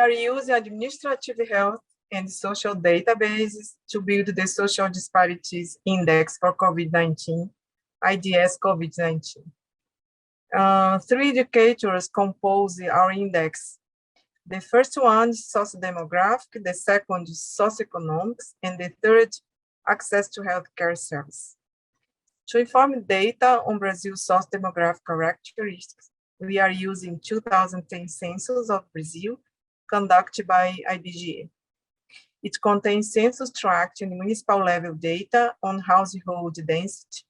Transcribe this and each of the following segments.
are using administrative health and social databases to build the Social Disparities Index for COVID-19, IDS COVID-19. Three indicators compose our index. The first one is socio-demographic, the second is socioeconomics, and the third, access to healthcare service. To inform data on Brazil's socio-demographic characteristics, we are using 2010 census of Brazil, conducted by IBGE. It contains census tract and municipal level data on household density,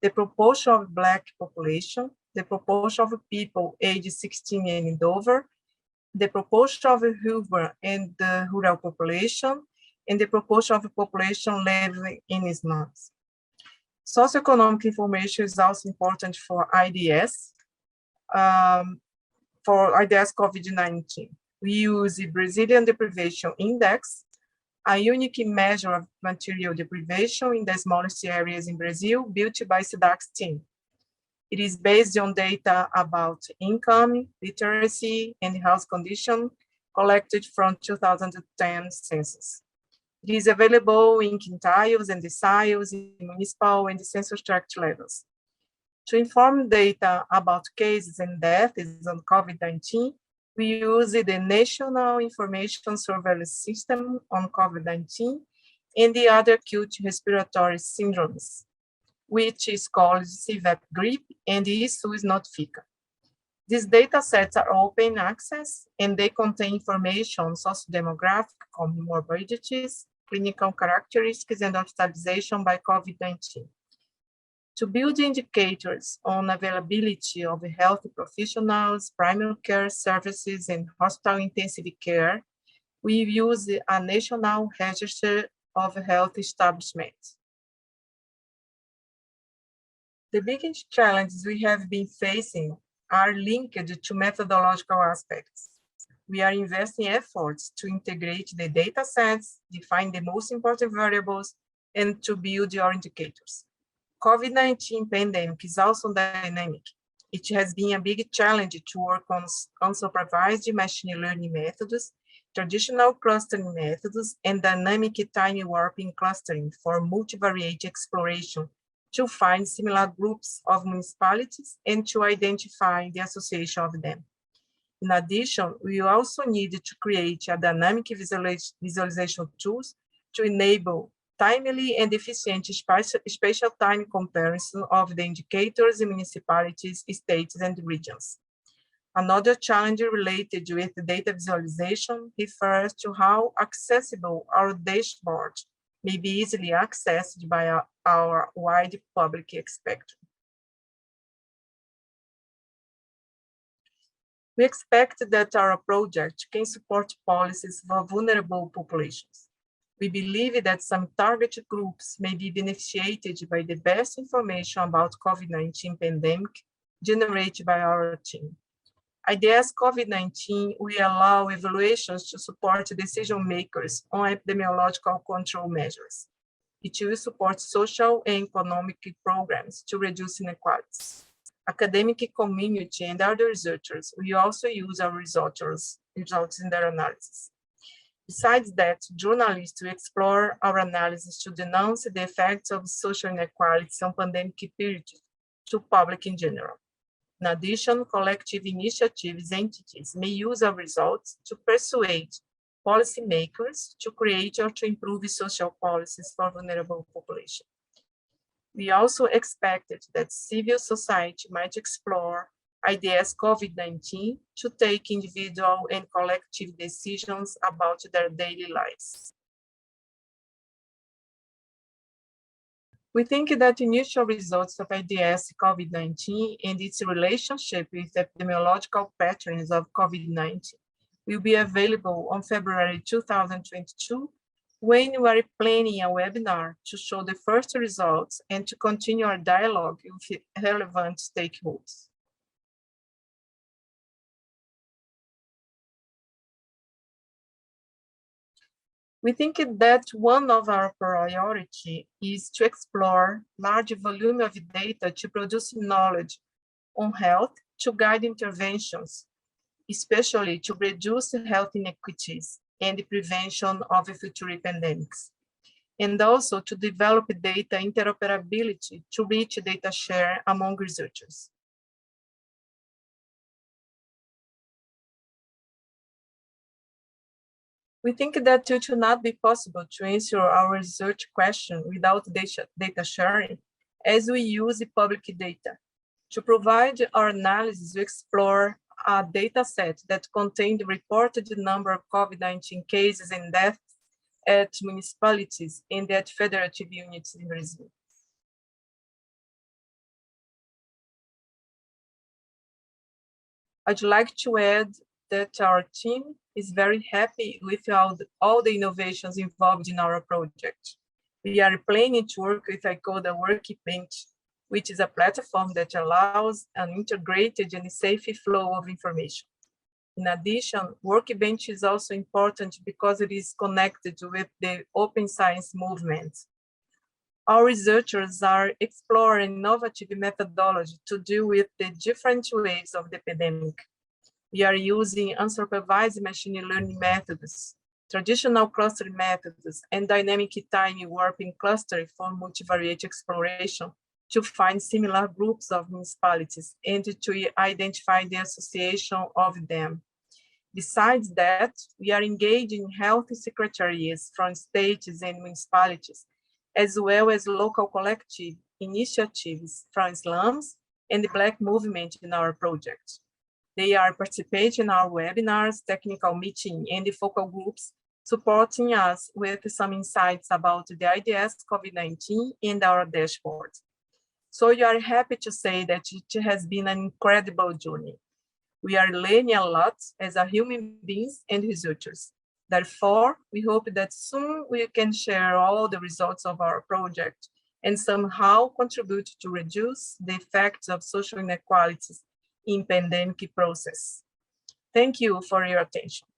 the proportion of Black population, the proportion of people aged 16 and over, the proportion of urban and rural population, and the proportion of the population living in slums. Socioeconomic information is also important for IDS, COVID-19. We use the Brazilian Deprivation Index, a unique measure of material deprivation in the smallest areas in Brazil, built by SIDAC's team. It is based on data about income, literacy, and health condition collected from 2010 census. It is available in quintiles and deciles, in municipal and census tract levels. To inform data about cases and deaths on COVID-19, we use the National Information Surveillance System on COVID-19 and the other acute respiratory syndromes, which is called CVAP GRIP and is not FICA. These data sets are open access and they contain information on socio-demographic comorbidities, clinical characteristics, and hospitalization by COVID-19. To build indicators on availability of health professionals, primary care services, and hospital intensive care, we use a national register of health establishments. The biggest challenges we have been facing are linked to methodological aspects. We are investing efforts to integrate the data sets, define the most important variables, and to build our indicators. COVID-19 pandemic is also dynamic. It has been a big challenge to work on unsupervised machine learning methods, traditional clustering methods, and dynamic time warping clustering for multivariate exploration to find similar groups of municipalities and to identify the association of them. In addition, we also need to create a dynamic visualization tools to enable timely and efficient spatial time comparison of the indicators in municipalities, states, and regions. Another challenge related with data visualization refers to how accessible our dashboard may be easily accessed by our wide public spectrum. We expect that our project can support policies for vulnerable populations. We believe that some target groups may be benefited by the best information about COVID-19 pandemic generated by our team. IDS COVID-19 will allow evaluations to support decision makers on epidemiological control measures. It will support social and economic programs to reduce inequalities. Academic community and other researchers will also use our results in their analysis. Besides that, journalists will explore our analysis to denounce the effects of social inequalities on pandemic periods to public in general. In addition, collective initiatives entities may use our results to persuade policymakers to create or to improve social policies for vulnerable populations. We also expected that civil society might explore IDS COVID-19 to take individual and collective decisions about their daily lives. We think that initial results of IDS COVID-19 and its relationship with epidemiological patterns of COVID-19 will be available on February 2022, when we are planning a webinar to show the first results and to continue our dialogue with relevant stakeholders. We think that one of our priorities is to explore large volume of data to produce knowledge on health to guide interventions especially to reduce health inequities and the prevention of future pandemics, and also to develop data interoperability to reach data share among researchers. We think that it will not be possible to answer our research question without data sharing, as we use public data. To provide our analysis, we explore a data set that contained the reported number of COVID-19 cases and deaths at municipalities and at federative units in Brazil. I'd like to add that our team is very happy with all the innovations involved in our project. We are planning to work with ICODA Workbench, which is a platform that allows an integrated and safe flow of information. In addition, Workbench is also important because it is connected with the open science movement. Our researchers are exploring innovative methodology to deal with the different waves of the pandemic. We are using unsupervised machine learning methods, traditional clustering methods, and dynamic time warping clustering for multivariate exploration to find similar groups of municipalities and to identify the association of them. Besides that, we are engaging health secretaries from states and municipalities, as well as local collective initiatives from slums and the Black movement in our project. They are participating in our webinars, technical meeting, and the focal groups, supporting us with some insights about the IDS COVID-19 and our dashboard. So we are happy to say that it has been an incredible journey. We are learning a lot as a human beings and researchers. Therefore, we hope that soon we can share all the results of our project and somehow contribute to reduce the effects of social inequalities in pandemic process. Thank you for your attention.